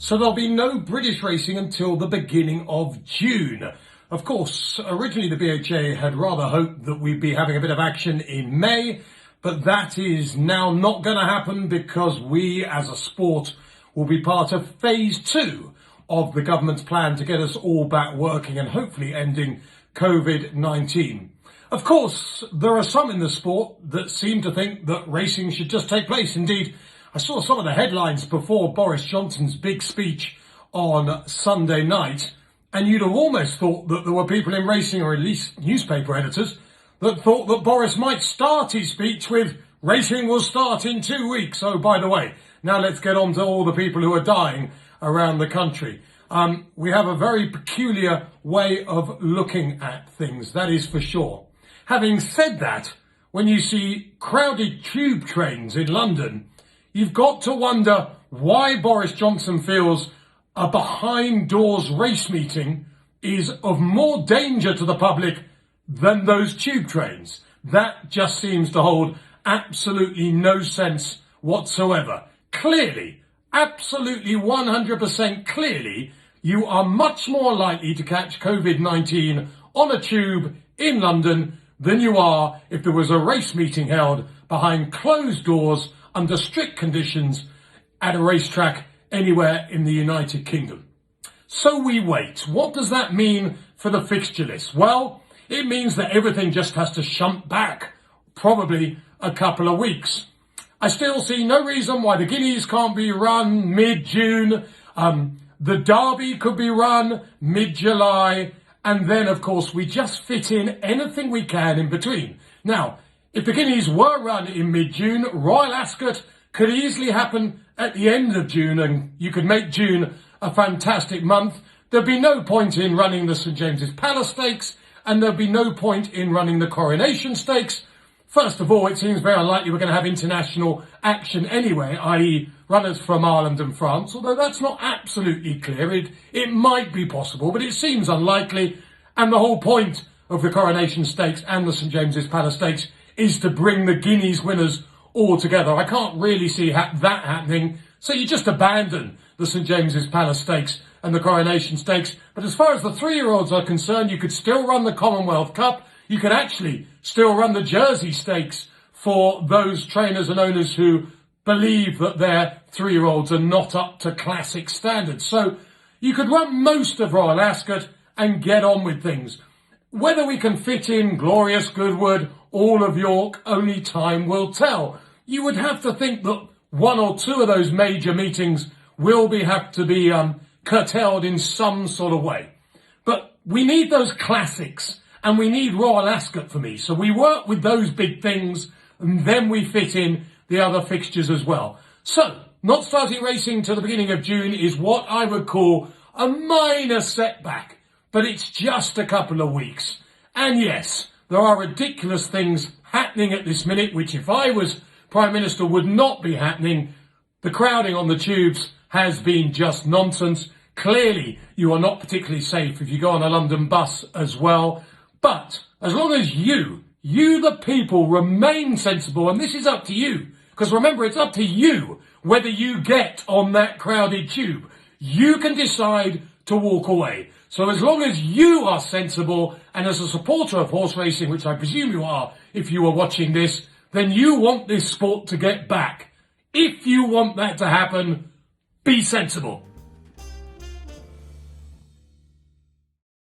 So there'll be no British racing until the beginning of June. Of course, originally the BHA had rather hoped that we'd be having a bit of action in May, but that is now not going to happen because we as a sport will be part of phase 2 of the government's plan to get us all back working and hopefully ending COVID-19. Of course, there are some in the sport that seem to think that racing should just take place. Indeed, I saw some of the headlines before Boris Johnson's big speech on Sunday night, and you'd have almost thought that there were people in racing, or at least newspaper editors, that thought that Boris might start his speech with "racing will start in 2 weeks. Oh, by the way, now let's get on to all the people who are dying around the country." We have a very peculiar way of looking at things, that is for sure. Having said that, when you see crowded tube trains in London, you've got to wonder why Boris Johnson feels a behind-doors race meeting is of more danger to the public than those tube trains. That just seems to hold absolutely no sense whatsoever. Clearly, absolutely 100% clearly, you are much more likely to catch COVID-19 on a tube in London than you are if there was a race meeting held behind closed doors under strict conditions at a racetrack anywhere in the United Kingdom. So we wait. What does that mean for the fixture list? Well, it means that everything just has to shunt back, probably a couple of weeks. I still see no reason why the Guineas can't be run mid-June. The Derby could be run mid-July. And then, of course, we just fit in anything we can in between. Now, if the Guineas were run in mid-June, Royal Ascot could easily happen at the end of June, and you could make June a fantastic month. There'd be no point in running the St James's Palace Stakes, and there'd be no point in running the Coronation Stakes. First of all, it seems very unlikely we're going to have international action anyway, i.e. runners from Ireland and France, although that's not absolutely clear. It might be possible, but it seems unlikely. And the whole point of the Coronation Stakes and the St James's Palace Stakes is to bring the Guineas winners all together. I can't really see that happening, so you just abandon the St James's Palace Stakes and the Coronation Stakes. But as far as the 3-year-olds are concerned, you could still run the Commonwealth Cup. You could actually still run the Jersey Stakes for those trainers and owners who believe that their 3-year-olds are not up to classic standards. So you could run most of Royal Ascot and get on with things. Whether we can fit in Glorious Goodwood, all of York, only time will tell. You would have to think that 1 or 2 of those major meetings will have to be curtailed in some sort of way. But we need those classics, and we need Royal Ascot for me. So we work with those big things, and then we fit in the other fixtures as well. So, not starting racing till the beginning of June is what I would call a minor setback. But it's just a couple of weeks. And yes, there are ridiculous things happening at this minute, which if I was Prime Minister would not be happening. The crowding on the tubes has been just nonsense. Clearly, you are not particularly safe if you go on a London bus as well. But as long as you the people, remain sensible, and this is up to you, because remember, it's up to you whether you get on that crowded tube. You can decide to walk away. So as long as you are sensible, and as a supporter of horse racing, which I presume you are if you are watching this, then you want this sport to get back. If you want that to happen, be sensible.